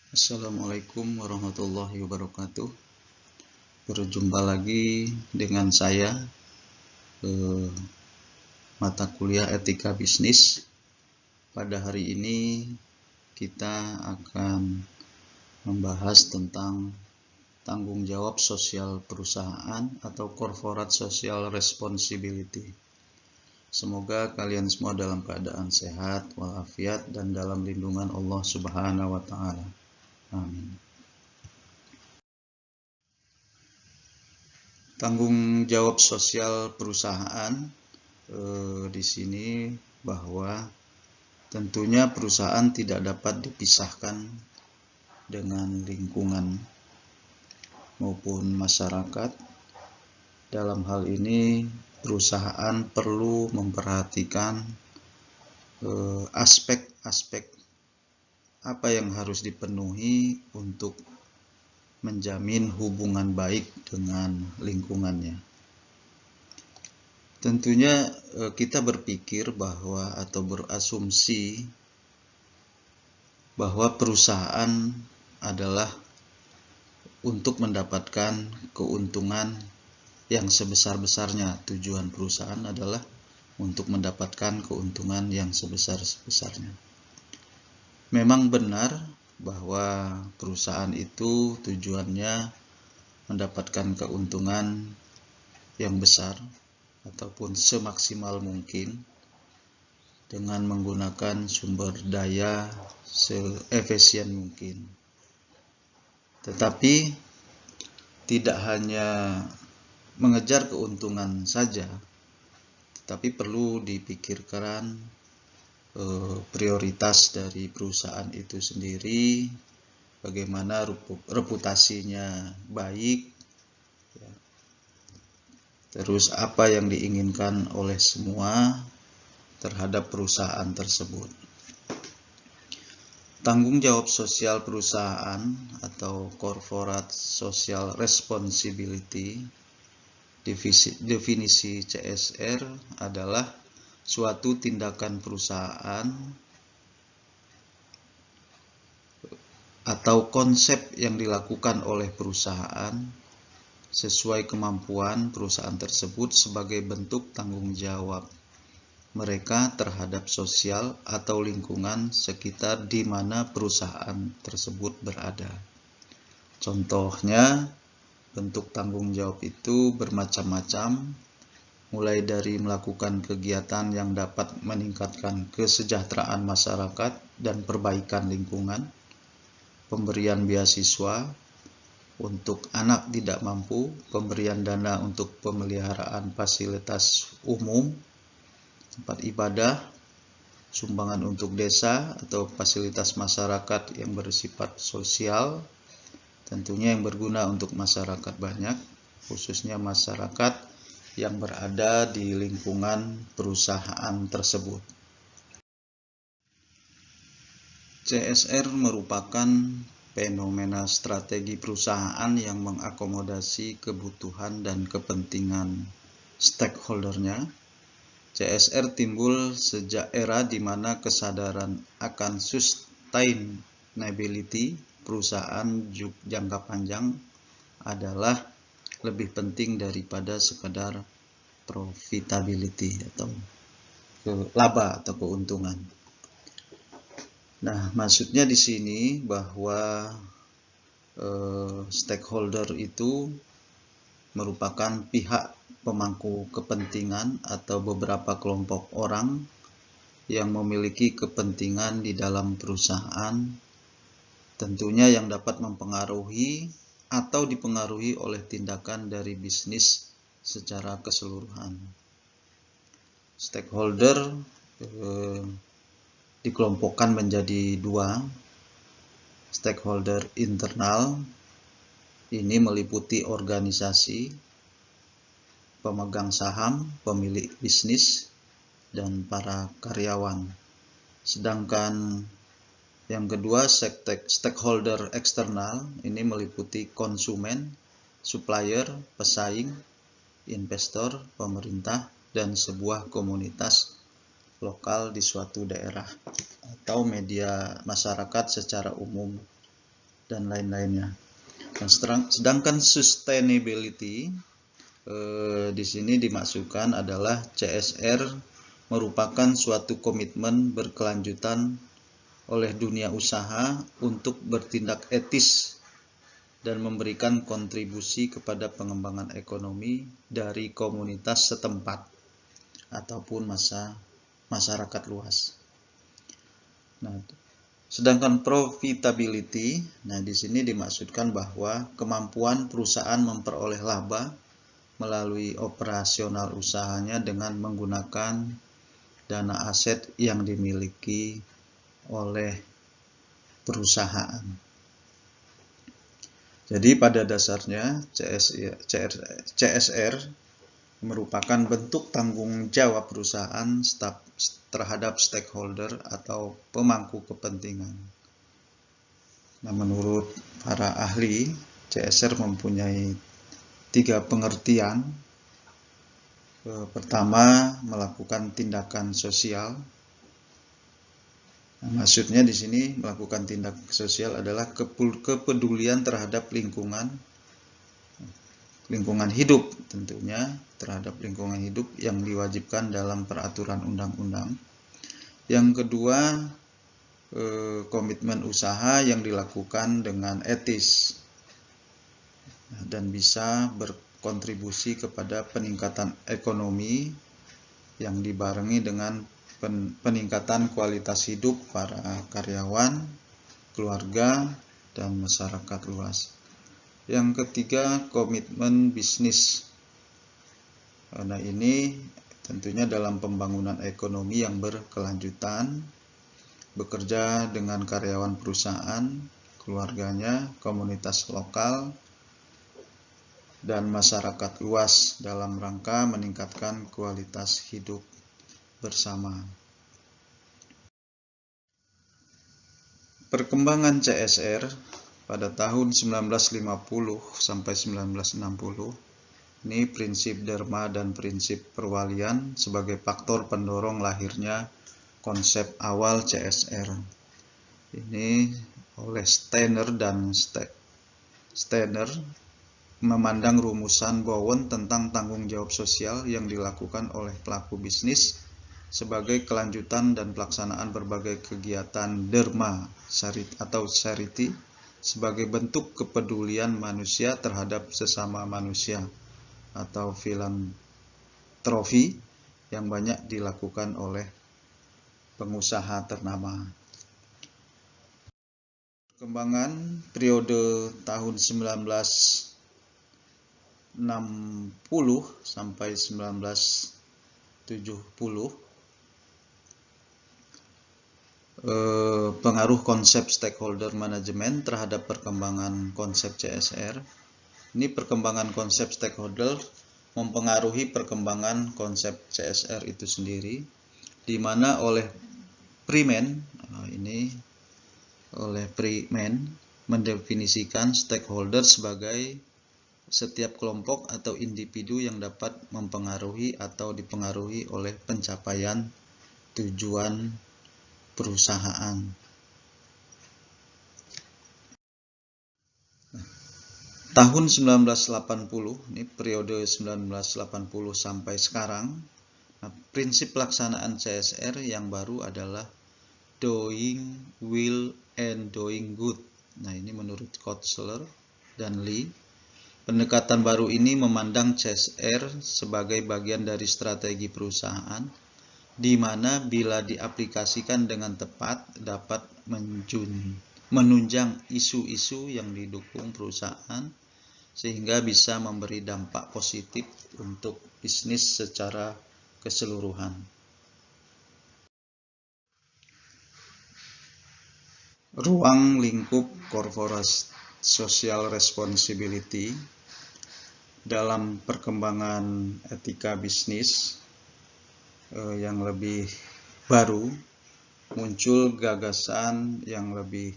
Assalamualaikum warahmatullahi wabarakatuh. Berjumpa lagi dengan saya mata kuliah etika bisnis. Pada hari ini kita akan membahas tentang tanggung jawab sosial perusahaan atau corporate social responsibility. Semoga kalian semua dalam keadaan sehat walafiat dan dalam lindungan Allah Subhanahu wa taala. Amin. Tanggung jawab sosial perusahaan di sini bahwa tentunya perusahaan tidak dapat dipisahkan dengan lingkungan maupun masyarakat. Dalam hal ini perusahaan perlu memperhatikan aspek-aspek apa yang harus dipenuhi untuk menjamin hubungan baik dengan lingkungannya. Tentunya kita berpikir bahwa atau berasumsi bahwa perusahaan adalah untuk mendapatkan keuntungan yang sebesar-besarnya. Tujuan perusahaan adalah untuk mendapatkan keuntungan yang sebesar-besarnya. Memang benar bahwa perusahaan itu tujuannya mendapatkan keuntungan yang besar ataupun semaksimal mungkin dengan menggunakan sumber daya seefisien mungkin. Tetapi tidak hanya mengejar keuntungan saja, tetapi perlu dipikirkan prioritas dari perusahaan itu sendiri, bagaimana reputasinya baik, terus apa yang diinginkan oleh semua terhadap perusahaan tersebut. Tanggung jawab sosial perusahaan atau corporate social responsibility, definisi CSR adalah suatu tindakan perusahaan atau konsep yang dilakukan oleh perusahaan sesuai kemampuan perusahaan tersebut sebagai bentuk tanggung jawab mereka terhadap sosial atau lingkungan sekitar di mana perusahaan tersebut berada. Contohnya, bentuk tanggung jawab itu bermacam-macam, mulai dari melakukan kegiatan yang dapat meningkatkan kesejahteraan masyarakat dan perbaikan lingkungan, pemberian beasiswa untuk anak tidak mampu, pemberian dana untuk pemeliharaan fasilitas umum, tempat ibadah, sumbangan untuk desa atau fasilitas masyarakat yang bersifat sosial, tentunya yang berguna untuk masyarakat banyak, khususnya masyarakat yang berada di lingkungan perusahaan tersebut. CSR merupakan fenomena strategi perusahaan yang mengakomodasi kebutuhan dan kepentingan stakeholdernya. CSR timbul sejak era di mana kesadaran akan sustainability perusahaan jangka panjang adalah lebih penting daripada sekadar profitability atau laba atau keuntungan. Nah, maksudnya di sini bahwa stakeholder itu merupakan pihak pemangku kepentingan atau beberapa kelompok orang yang memiliki kepentingan di dalam perusahaan, tentunya yang dapat mempengaruhi atau dipengaruhi oleh tindakan dari bisnis secara keseluruhan. Stakeholder dikelompokkan menjadi dua. Stakeholder internal ini meliputi organisasi, pemegang saham, pemilik bisnis, dan para karyawan. Sedangkan yang kedua, stakeholder eksternal ini meliputi konsumen, supplier, pesaing, investor, pemerintah, dan sebuah komunitas lokal di suatu daerah atau media masyarakat secara umum. dan lain-lainnya. Nah, sedangkan sustainability di sini dimaksudkan adalah CSR merupakan suatu komitmen berkelanjutan oleh dunia usaha untuk bertindak etis dan memberikan kontribusi kepada pengembangan ekonomi dari komunitas setempat ataupun masyarakat luas. Nah, sedangkan profitability, nah di sini dimaksudkan bahwa kemampuan perusahaan memperoleh laba melalui operasional usahanya dengan menggunakan dana aset yang dimiliki oleh perusahaan. Jadi pada dasarnya CSR merupakan bentuk tanggung jawab perusahaan terhadap stakeholder atau pemangku kepentingan. Nah, menurut para ahli, CSR mempunyai 3 pengertian. Pertama, melakukan tindakan sosial. Nah, maksudnya di sini melakukan tindak sosial adalah kepedulian terhadap lingkungan hidup, tentunya terhadap lingkungan hidup yang diwajibkan dalam peraturan undang-undang. Yang kedua, komitmen usaha yang dilakukan dengan etis dan bisa berkontribusi kepada peningkatan ekonomi yang dibarengi dengan peningkatan kualitas hidup para karyawan, keluarga, dan masyarakat luas. Yang ketiga, komitmen bisnis. Nah, ini tentunya dalam pembangunan ekonomi yang berkelanjutan, bekerja dengan karyawan perusahaan, keluarganya, komunitas lokal, dan masyarakat luas dalam rangka meningkatkan kualitas hidup bersama. Perkembangan CSR pada tahun 1950 sampai 1960, ini prinsip Dharma dan prinsip perwalian sebagai faktor pendorong lahirnya konsep awal CSR. Ini oleh Steiner dan Steiner memandang rumusan Bowen tentang tanggung jawab sosial yang dilakukan oleh pelaku bisnis sebagai kelanjutan dan pelaksanaan berbagai kegiatan Dharma atau charity sebagai bentuk kepedulian manusia terhadap sesama manusia atau filantropi yang banyak dilakukan oleh pengusaha ternama. Perkembangan periode tahun 1960 sampai 1970, pengaruh konsep stakeholder management terhadap perkembangan konsep CSR. Ini perkembangan konsep stakeholder mempengaruhi perkembangan konsep CSR itu sendiri, di mana oleh Freeman mendefinisikan stakeholder sebagai setiap kelompok atau individu yang dapat mempengaruhi atau dipengaruhi oleh pencapaian tujuan perusahaan. Tahun 1980, ini periode 1980 sampai sekarang, prinsip pelaksanaan CSR yang baru adalah doing well and doing good. Nah, ini menurut Kotler dan Lee. Pendekatan baru ini memandang CSR sebagai bagian dari strategi perusahaan, di mana bila diaplikasikan dengan tepat dapat menunjang isu-isu yang didukung perusahaan sehingga bisa memberi dampak positif untuk bisnis secara keseluruhan. Ruang lingkup corporate social responsibility dalam perkembangan etika bisnis yang lebih baru, muncul gagasan yang lebih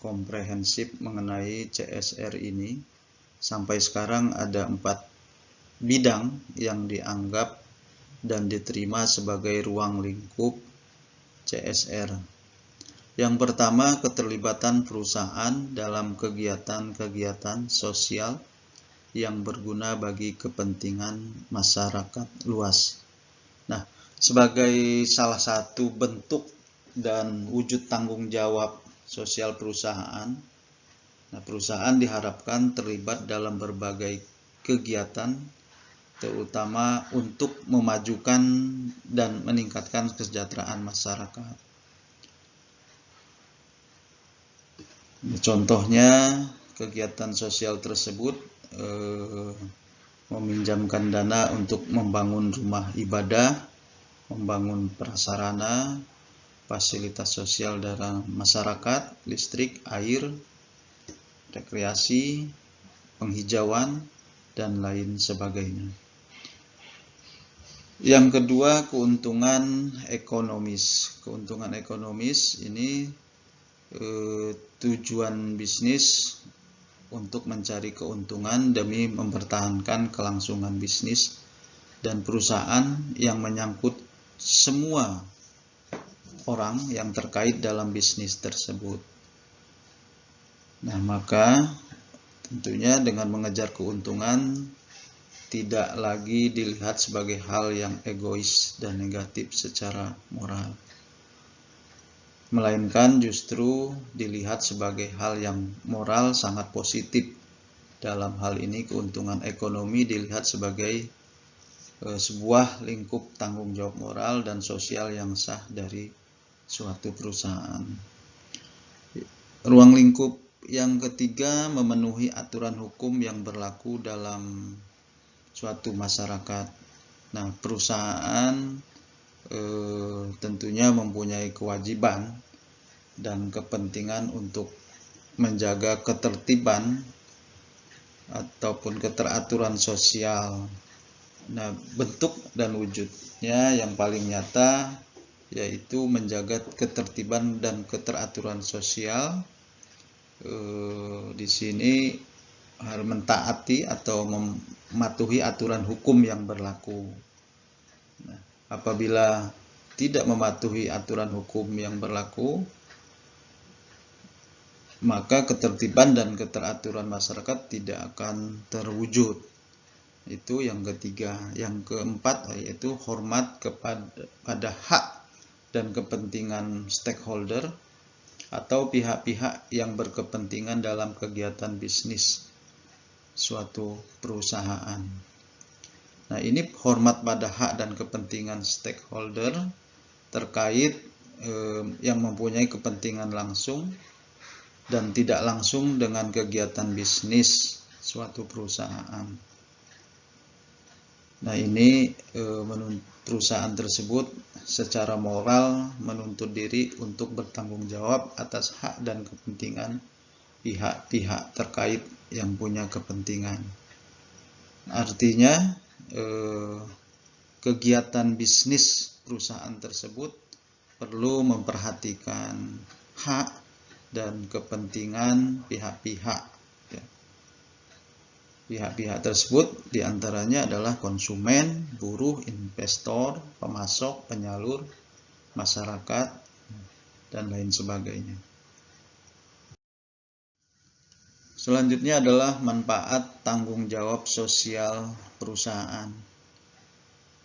komprehensif mengenai CSR ini. Sampai sekarang ada 4 bidang yang dianggap dan diterima sebagai ruang lingkup CSR. Yang pertama, keterlibatan perusahaan dalam kegiatan-kegiatan sosial yang berguna bagi kepentingan masyarakat luas. Nah, sebagai salah satu bentuk dan wujud tanggung jawab sosial perusahaan, perusahaan diharapkan terlibat dalam berbagai kegiatan, terutama untuk memajukan dan meningkatkan kesejahteraan masyarakat. Contohnya, kegiatan sosial tersebut meminjamkan dana untuk membangun rumah ibadah, membangun prasarana, fasilitas sosial dalam masyarakat, listrik, air, rekreasi, penghijauan, dan lain sebagainya. Yang kedua, keuntungan ekonomis. Keuntungan ekonomis ini tujuan bisnis untuk mencari keuntungan demi mempertahankan kelangsungan bisnis dan perusahaan yang menyangkut semua orang yang terkait dalam bisnis tersebut. Nah, maka tentunya dengan mengejar keuntungan tidak lagi dilihat sebagai hal yang egois dan negatif secara moral, melainkan justru dilihat sebagai hal yang moral sangat positif. Dalam hal ini keuntungan ekonomi dilihat sebagai sebuah lingkup tanggung jawab moral dan sosial yang sah dari suatu perusahaan. Ruang lingkup yang ketiga, memenuhi aturan hukum yang berlaku dalam suatu masyarakat. Nah, perusahaan tentunya mempunyai kewajiban dan kepentingan untuk menjaga ketertiban ataupun keteraturan sosial. Nah, bentuk dan wujudnya yang paling nyata yaitu menjaga ketertiban dan keteraturan sosial. Di sini harus mentaati atau mematuhi aturan hukum yang berlaku. Nah, apabila tidak mematuhi aturan hukum yang berlaku, maka ketertiban dan keteraturan masyarakat tidak akan terwujud. Itu yang ketiga. Yang keempat yaitu hormat kepada hak dan kepentingan stakeholder atau pihak-pihak yang berkepentingan dalam kegiatan bisnis suatu perusahaan. Nah, ini hormat pada hak dan kepentingan stakeholder terkait yang mempunyai kepentingan langsung dan tidak langsung dengan kegiatan bisnis suatu perusahaan. Nah, ini perusahaan tersebut secara moral menuntut diri untuk bertanggung jawab atas hak dan kepentingan pihak-pihak terkait yang punya kepentingan. Artinya kegiatan bisnis perusahaan tersebut perlu memperhatikan hak dan kepentingan pihak-pihak. Pihak-pihak tersebut diantaranya adalah konsumen, buruh, investor, pemasok, penyalur, masyarakat, dan lain sebagainya. Selanjutnya adalah manfaat tanggung jawab sosial perusahaan.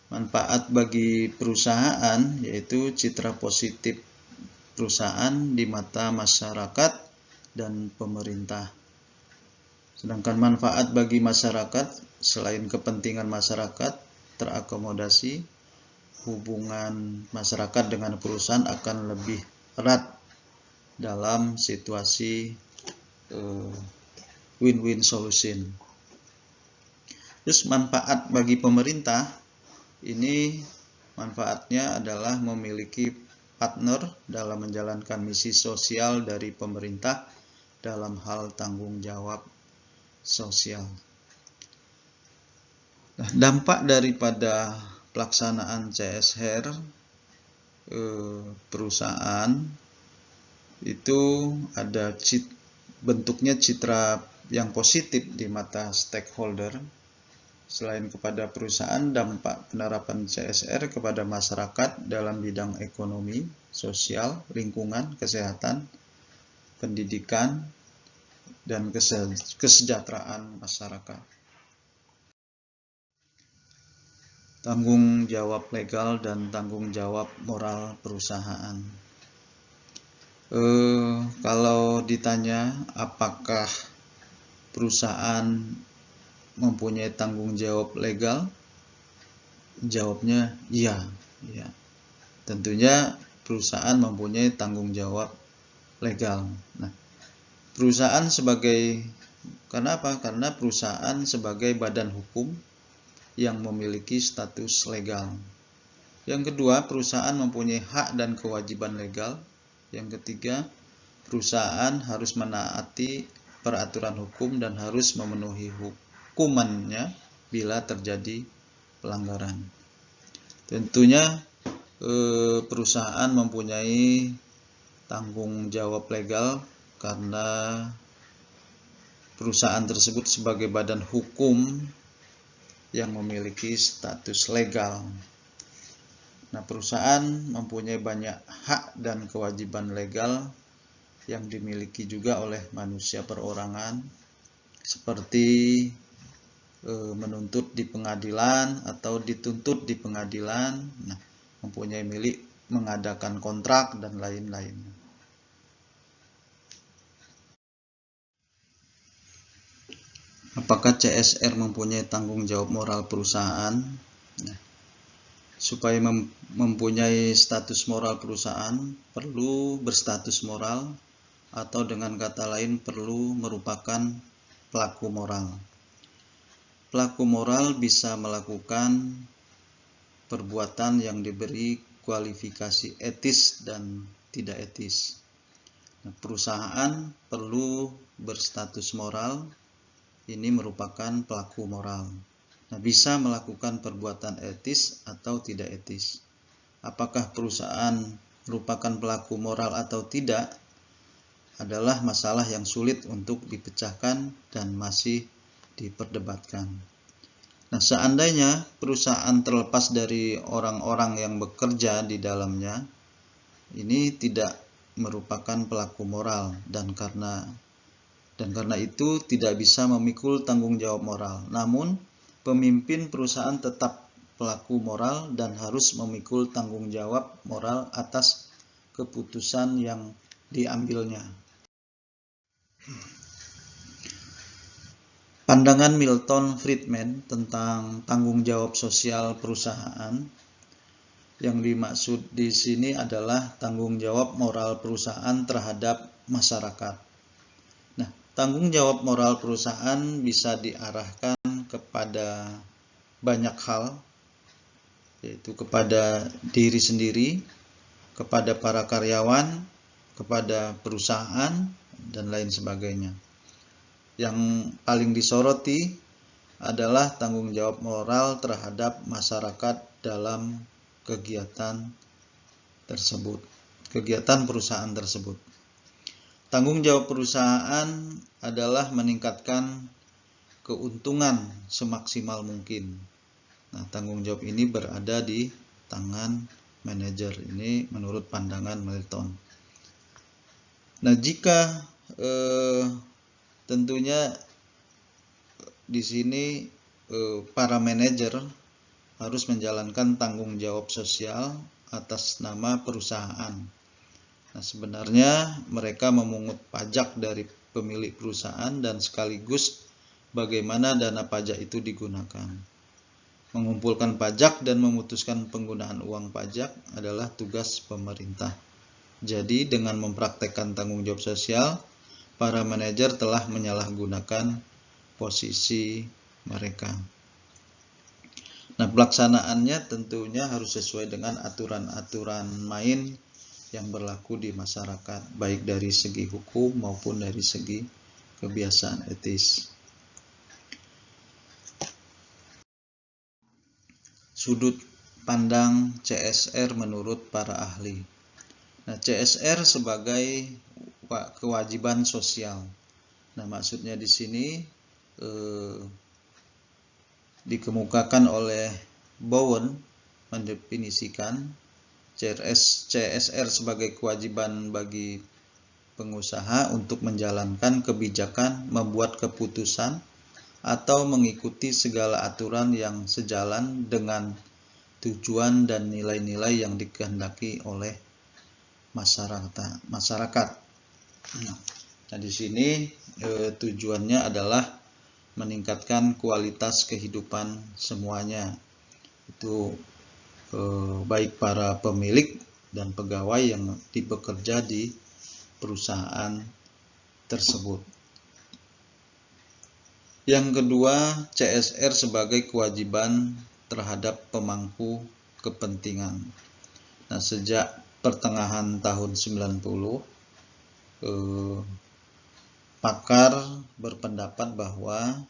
Manfaat bagi perusahaan yaitu citra positif perusahaan di mata masyarakat dan pemerintah. Sedangkan manfaat bagi masyarakat, selain kepentingan masyarakat terakomodasi, hubungan masyarakat dengan perusahaan akan lebih erat dalam situasi win-win solution. Terus manfaat bagi pemerintah, ini manfaatnya adalah memiliki partner dalam menjalankan misi sosial dari pemerintah dalam hal tanggung jawab sosial. Nah, dampak daripada pelaksanaan CSR perusahaan itu ada bentuknya citra yang positif di mata stakeholder Selain kepada perusahaan, dampak penerapan CSR kepada masyarakat dalam bidang ekonomi, sosial, lingkungan, kesehatan, pendidikan, dan kesejahteraan masyarakat. Tanggung jawab legal dan tanggung jawab moral perusahaan. Kalau ditanya apakah perusahaan mempunyai tanggung jawab legal, jawabnya iya. Tentunya perusahaan mempunyai tanggung jawab legal. Nah, perusahaan karena apa? Karena perusahaan sebagai badan hukum yang memiliki status legal. Yang kedua, perusahaan mempunyai hak dan kewajiban legal. Yang ketiga, perusahaan harus menaati peraturan hukum dan harus memenuhi hukumannya bila terjadi pelanggaran. Tentunya perusahaan mempunyai tanggung jawab legal karena perusahaan tersebut sebagai badan hukum yang memiliki status legal. Nah, perusahaan mempunyai banyak hak dan kewajiban legal yang dimiliki juga oleh manusia perorangan, seperti menuntut di pengadilan atau dituntut di pengadilan, mempunyai milik mengadakan kontrak dan lain-lain. Apakah CSR mempunyai tanggung jawab moral perusahaan? Supaya mempunyai status moral perusahaan, perlu berstatus moral, atau dengan kata lain perlu merupakan pelaku moral. Pelaku moral bisa melakukan perbuatan yang diberi kualifikasi etis dan tidak etis. Nah, perusahaan perlu berstatus moral, ini merupakan pelaku moral. Nah, bisa melakukan perbuatan etis atau tidak etis. Apakah perusahaan merupakan pelaku moral atau tidak adalah masalah yang sulit untuk dipecahkan dan masih diperdebatkan. Nah, seandainya perusahaan terlepas dari orang-orang yang bekerja di dalamnya, ini tidak merupakan pelaku moral dan karena itu tidak bisa memikul tanggung jawab moral. Namun, pemimpin perusahaan tetap pelaku moral dan harus memikul tanggung jawab moral atas keputusan yang diambilnya. Pandangan Milton Friedman tentang tanggung jawab sosial perusahaan, yang dimaksud di sini adalah tanggung jawab moral perusahaan terhadap masyarakat. Tanggung jawab moral perusahaan bisa diarahkan kepada banyak hal, yaitu kepada diri sendiri, kepada para karyawan, kepada perusahaan, dan lain sebagainya. Yang paling disoroti adalah tanggung jawab moral terhadap masyarakat dalam kegiatan perusahaan tersebut. Tanggung jawab perusahaan adalah meningkatkan keuntungan semaksimal mungkin. Nah, tanggung jawab ini berada di tangan manajer. Ini menurut pandangan Milton. Nah, jika tentunya di sini para manajer harus menjalankan tanggung jawab sosial atas nama perusahaan. Nah, sebenarnya mereka memungut pajak dari pemilik perusahaan dan sekaligus bagaimana dana pajak itu digunakan. Mengumpulkan pajak dan memutuskan penggunaan uang pajak adalah tugas pemerintah. Jadi, dengan mempraktekkan tanggung jawab sosial, para manajer telah menyalahgunakan posisi mereka. Nah, pelaksanaannya tentunya harus sesuai dengan aturan-aturan main yang berlaku di masyarakat, baik dari segi hukum maupun dari segi kebiasaan etis. Sudut pandang CSR menurut para ahli. Nah, CSR sebagai kewajiban sosial. Nah, maksudnya di sini dikemukakan oleh Bowen mendefinisikan CSR sebagai kewajiban bagi pengusaha untuk menjalankan kebijakan, membuat keputusan, atau mengikuti segala aturan yang sejalan dengan tujuan dan nilai-nilai yang dikehendaki oleh masyarakat. Nah, di sini tujuannya adalah meningkatkan kualitas kehidupan semuanya. Itu baik para pemilik dan pegawai yang bekerja di perusahaan tersebut. Yang kedua, CSR sebagai kewajiban terhadap pemangku kepentingan. Nah, sejak pertengahan tahun 90, pakar berpendapat bahwa,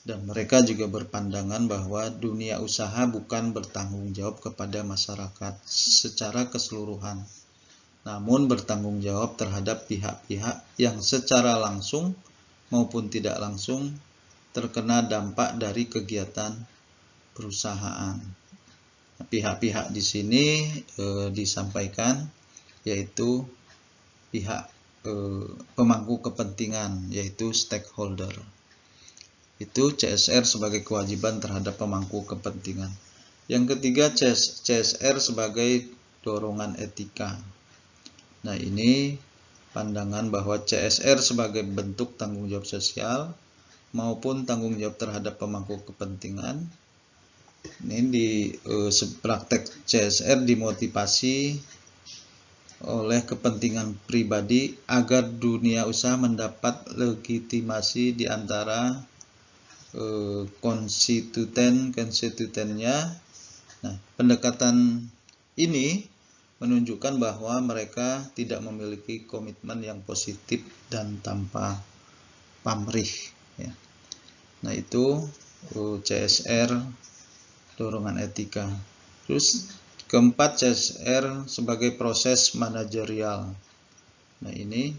dan mereka juga berpandangan bahwa dunia usaha bukan bertanggung jawab kepada masyarakat secara keseluruhan, namun bertanggung jawab terhadap pihak-pihak yang secara langsung maupun tidak langsung terkena dampak dari kegiatan perusahaan. Pihak-pihak di sini disampaikan yaitu pihak pemangku kepentingan, yaitu stakeholder. Itu CSR sebagai kewajiban terhadap pemangku kepentingan. Yang ketiga, CSR sebagai dorongan etika. Nah, ini pandangan bahwa CSR sebagai bentuk tanggung jawab sosial maupun tanggung jawab terhadap pemangku kepentingan. Ini di praktek CSR dimotivasi oleh kepentingan pribadi agar dunia usaha mendapat legitimasi di antara konstituennya. Nah, pendekatan ini menunjukkan bahwa mereka tidak memiliki komitmen yang positif dan tanpa pamrih. Ya. Nah, itu CSR dorongan etika. Terus keempat, CSR sebagai proses manajerial. Nah, ini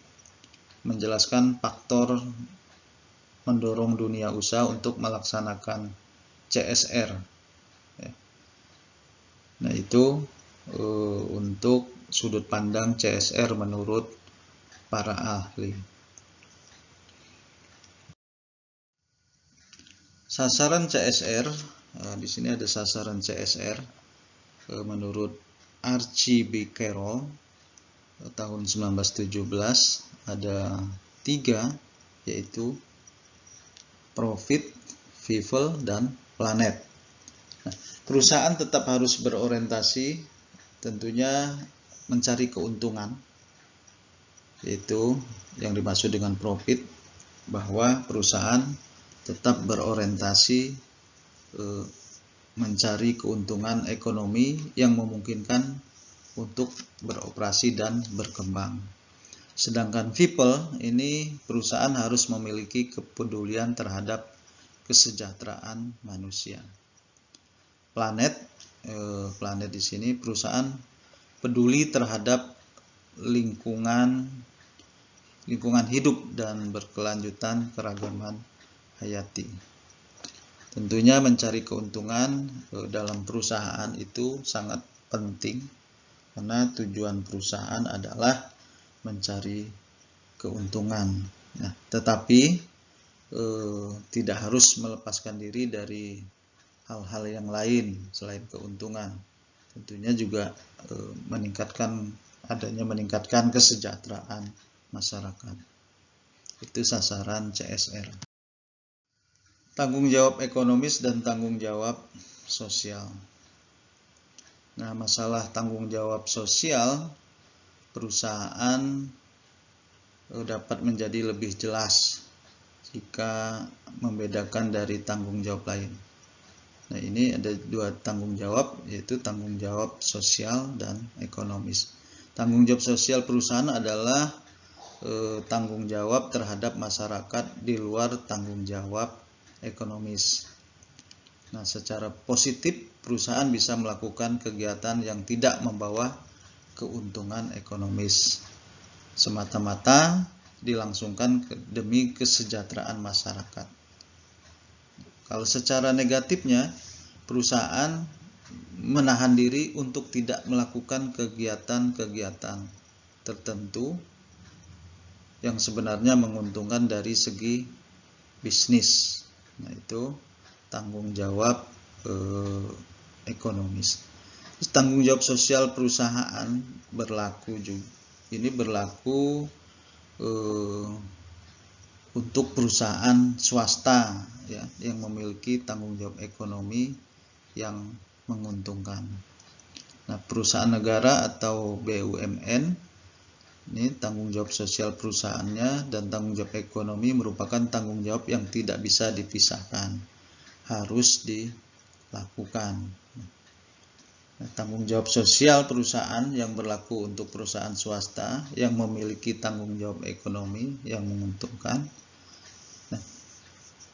menjelaskan faktor mendorong dunia usaha untuk melaksanakan CSR. Nah, itu untuk sudut pandang CSR menurut para ahli. Sasaran CSR, di sini ada sasaran CSR menurut Archie B. Carroll tahun 1917 ada 3, yaitu profit, people, dan planet. Nah, perusahaan tetap harus berorientasi tentunya mencari keuntungan, yaitu yang dimaksud dengan profit, bahwa perusahaan tetap berorientasi mencari keuntungan ekonomi yang memungkinkan untuk beroperasi dan berkembang. Sedangkan people, ini perusahaan harus memiliki kepedulian terhadap kesejahteraan manusia. Planet di sini perusahaan peduli terhadap lingkungan hidup dan berkelanjutan keragaman hayati. Tentunya mencari keuntungan dalam perusahaan itu sangat penting, karena tujuan perusahaan adalah mencari keuntungan. Nah, tetapi tidak harus melepaskan diri dari hal-hal yang lain selain keuntungan. Tentunya juga meningkatkan kesejahteraan masyarakat. Itu sasaran CSR. Tanggung jawab ekonomis dan tanggung jawab sosial. Nah, masalah tanggung jawab sosial perusahaan dapat menjadi lebih jelas jika membedakan dari tanggung jawab lain. Nah, ini ada 2 tanggung jawab, yaitu tanggung jawab sosial dan ekonomis. Tanggung jawab sosial perusahaan adalah tanggung jawab terhadap masyarakat di luar tanggung jawab ekonomis. Nah, secara positif perusahaan bisa melakukan kegiatan yang tidak membawa keuntungan ekonomis, semata-mata dilangsungkan demi kesejahteraan masyarakat. Kalau secara negatifnya, perusahaan menahan diri untuk tidak melakukan kegiatan-kegiatan tertentu yang sebenarnya menguntungkan dari segi bisnis. Nah, itu tanggung jawab ekonomis. Terus tanggung jawab sosial perusahaan berlaku juga. Ini berlaku untuk perusahaan swasta ya, yang memiliki tanggung jawab ekonomi yang menguntungkan. Nah, perusahaan negara atau BUMN ini tanggung jawab sosial perusahaannya dan tanggung jawab ekonomi merupakan tanggung jawab yang tidak bisa dipisahkan, harus dilakukan. Nah, tanggung jawab sosial perusahaan yang berlaku untuk perusahaan swasta yang memiliki tanggung jawab ekonomi yang menguntungkan. Nah,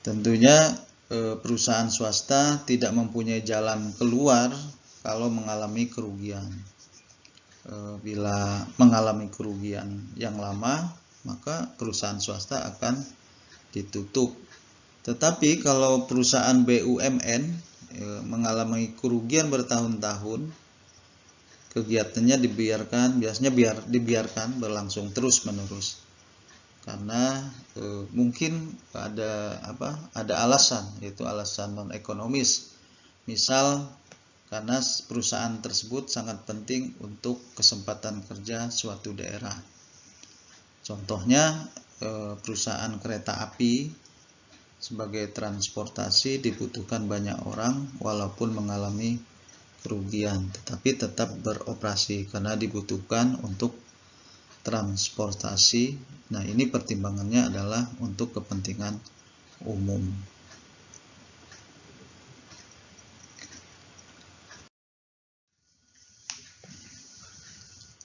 tentunya perusahaan swasta tidak mempunyai jalan keluar kalau mengalami kerugian. Bila mengalami kerugian yang lama, maka perusahaan swasta akan ditutup. Tetapi kalau perusahaan BUMN mengalami kerugian bertahun-tahun, kegiatannya biasanya dibiarkan berlangsung terus-menerus. Karena mungkin ada alasan, yaitu alasan non ekonomis. Misal karena perusahaan tersebut sangat penting untuk kesempatan kerja suatu daerah. Contohnya perusahaan kereta api sebagai transportasi dibutuhkan banyak orang walaupun mengalami kerugian, tetapi tetap beroperasi karena dibutuhkan untuk transportasi. Nah, ini pertimbangannya adalah untuk kepentingan umum.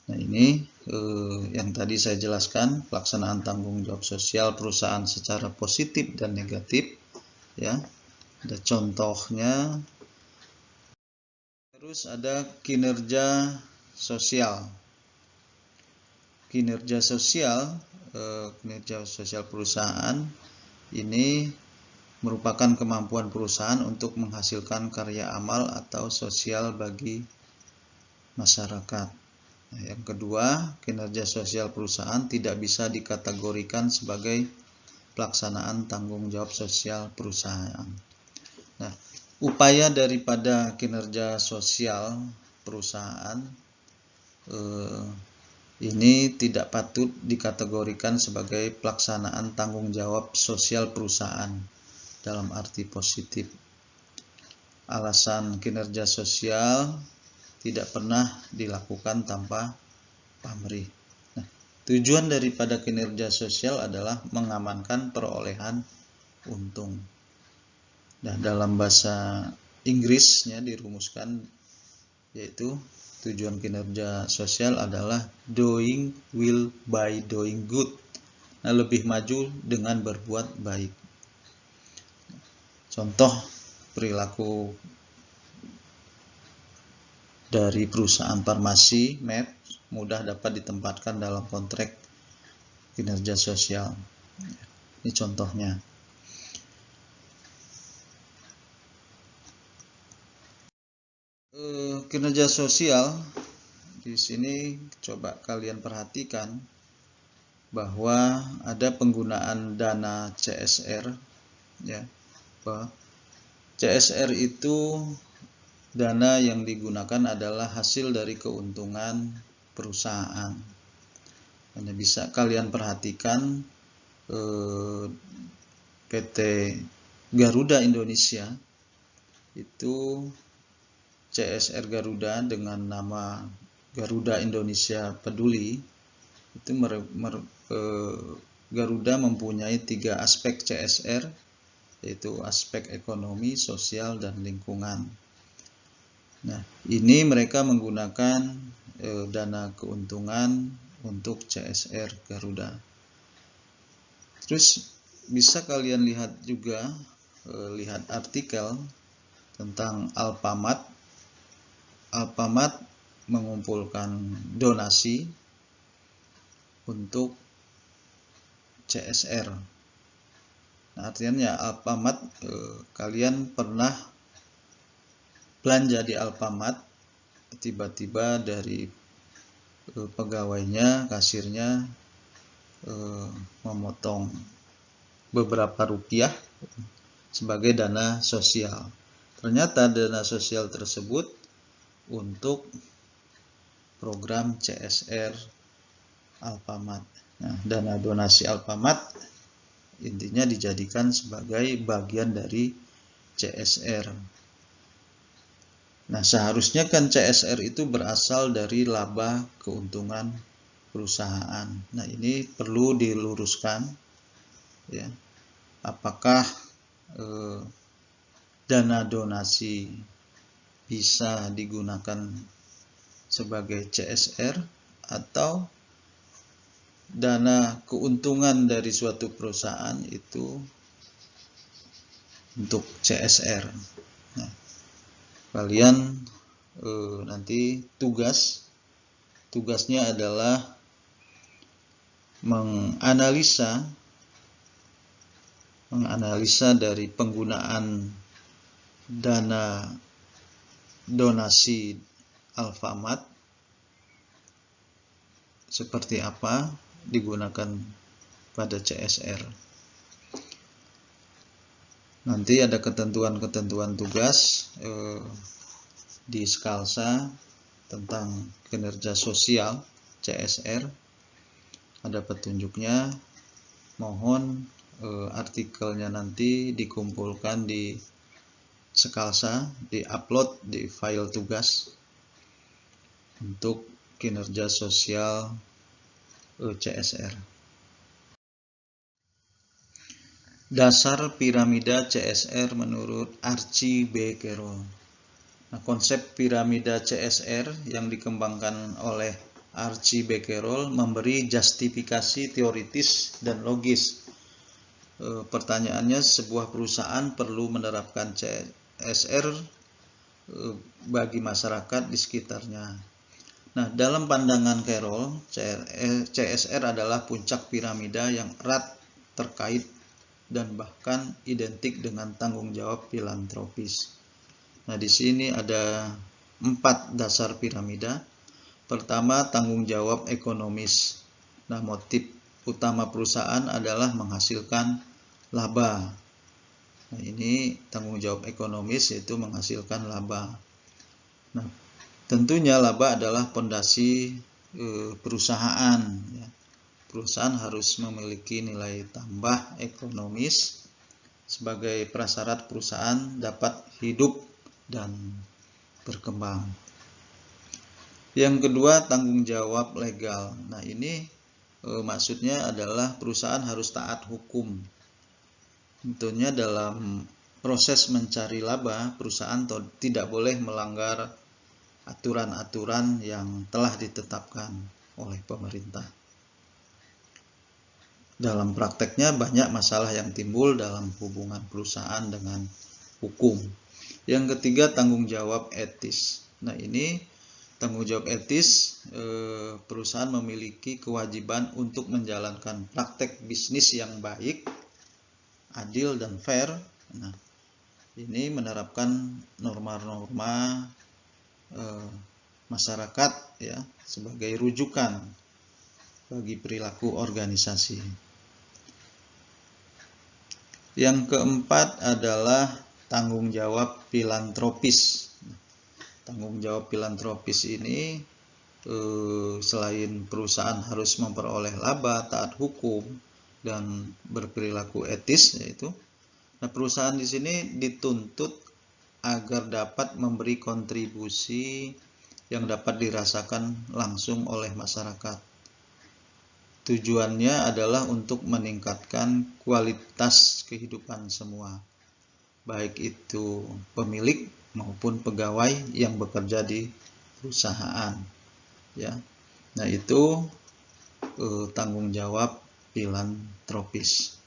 Nah, ini yang tadi saya jelaskan, pelaksanaan tanggung jawab sosial perusahaan secara positif dan negatif, ya. Ada contohnya. Terus ada kinerja sosial. Kinerja sosial perusahaan ini merupakan kemampuan perusahaan untuk menghasilkan karya amal atau sosial bagi masyarakat. Nah, yang kedua, kinerja sosial perusahaan tidak bisa dikategorikan sebagai pelaksanaan tanggung jawab sosial perusahaan. Nah, upaya daripada kinerja sosial perusahaan ini tidak patut dikategorikan sebagai pelaksanaan tanggung jawab sosial perusahaan dalam arti positif. Alasan kinerja sosial tidak pernah dilakukan tanpa pamrih. Nah, tujuan daripada kinerja sosial adalah mengamankan perolehan untung. Nah, dalam bahasa Inggrisnya dirumuskan, yaitu tujuan kinerja sosial adalah doing well by doing good. Nah, lebih maju dengan berbuat baik. Contoh perilaku dari perusahaan farmasi Med mudah dapat ditempatkan dalam konteks kinerja sosial. Ini contohnya. Kinerja sosial di sini coba kalian perhatikan bahwa ada penggunaan dana CSR, ya. Bahwa CSR itu dana yang digunakan adalah hasil dari keuntungan perusahaan. Hanya bisa kalian perhatikan PT Garuda Indonesia itu CSR Garuda dengan nama Garuda Indonesia Peduli itu Garuda mempunyai 3 aspek CSR, yaitu aspek ekonomi, sosial, dan lingkungan. Nah, ini mereka menggunakan dana keuntungan untuk CSR Garuda. Terus bisa kalian lihat juga, lihat artikel tentang Alfamart. Alfamart mengumpulkan donasi untuk CSR. Nah, artinya Alfamart, kalian pernah belanja di Alfamart, tiba-tiba dari pegawainya, kasirnya memotong beberapa rupiah sebagai dana sosial. Ternyata dana sosial tersebut untuk program CSR Alfamart. Nah, dana donasi Alfamart intinya dijadikan sebagai bagian dari CSR. Nah, seharusnya kan CSR itu berasal dari laba keuntungan perusahaan. Nah, ini perlu diluruskan, ya. Apakah dana donasi bisa digunakan sebagai CSR atau dana keuntungan dari suatu perusahaan itu untuk CSR. Nah, kalian nanti tugasnya adalah menganalisa dari penggunaan dana donasi Alfamart seperti apa digunakan pada CSR. Nanti ada ketentuan-ketentuan tugas di Skalsa tentang kinerja sosial CSR. Ada petunjuknya. Mohon artikelnya nanti dikumpulkan di Skalsa, di-upload di file tugas untuk kinerja sosial CSR. Dasar piramida CSR menurut Archie B. Carroll. Nah, konsep piramida CSR yang dikembangkan oleh Archie B. Carroll memberi justifikasi teoritis dan logis. Pertanyaannya, sebuah perusahaan perlu menerapkan CSR bagi masyarakat di sekitarnya. Nah, dalam pandangan Carroll, CSR adalah puncak piramida yang erat terkait dan bahkan identik dengan tanggung jawab filantropis. Nah, di sini ada 4 dasar piramida. Pertama, tanggung jawab ekonomis. Nah, motif utama perusahaan adalah menghasilkan laba. Nah, ini tanggung jawab ekonomis, yaitu menghasilkan laba. Nah, tentunya laba adalah fondasi perusahaan. Ya. Perusahaan harus memiliki nilai tambah ekonomis sebagai prasyarat perusahaan dapat hidup dan berkembang. Yang kedua, tanggung jawab legal. Nah, ini maksudnya adalah perusahaan harus taat hukum. Tentunya dalam proses mencari laba, perusahaan tidak boleh melanggar aturan-aturan yang telah ditetapkan oleh pemerintah. Dalam prakteknya banyak masalah yang timbul dalam hubungan perusahaan dengan hukum. Yang ketiga, tanggung jawab etis. Nah, ini tanggung jawab etis, perusahaan memiliki kewajiban untuk menjalankan praktek bisnis yang baik, adil dan fair. Nah, ini menerapkan norma-norma masyarakat, ya, sebagai rujukan bagi perilaku organisasi. Yang keempat adalah tanggung jawab filantropis. Tanggung jawab filantropis ini selain perusahaan harus memperoleh laba, taat hukum, dan berperilaku etis, yaitu, nah, perusahaan di sini dituntut agar dapat memberi kontribusi yang dapat dirasakan langsung oleh masyarakat. Tujuannya adalah untuk meningkatkan kualitas kehidupan semua, baik itu pemilik maupun pegawai yang bekerja di perusahaan. Ya, nah itu tanggung jawab filantropis.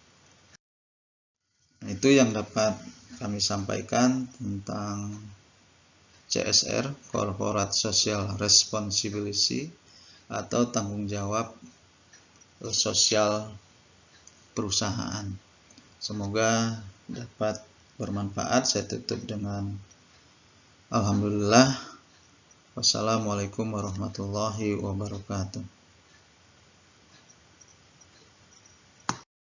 Nah, itu yang dapat kami sampaikan tentang CSR, Corporate Social Responsibility, atau tanggung jawab sosial perusahaan. Semoga dapat bermanfaat. Saya tutup dengan alhamdulillah. Wassalamualaikum warahmatullahi wabarakatuh.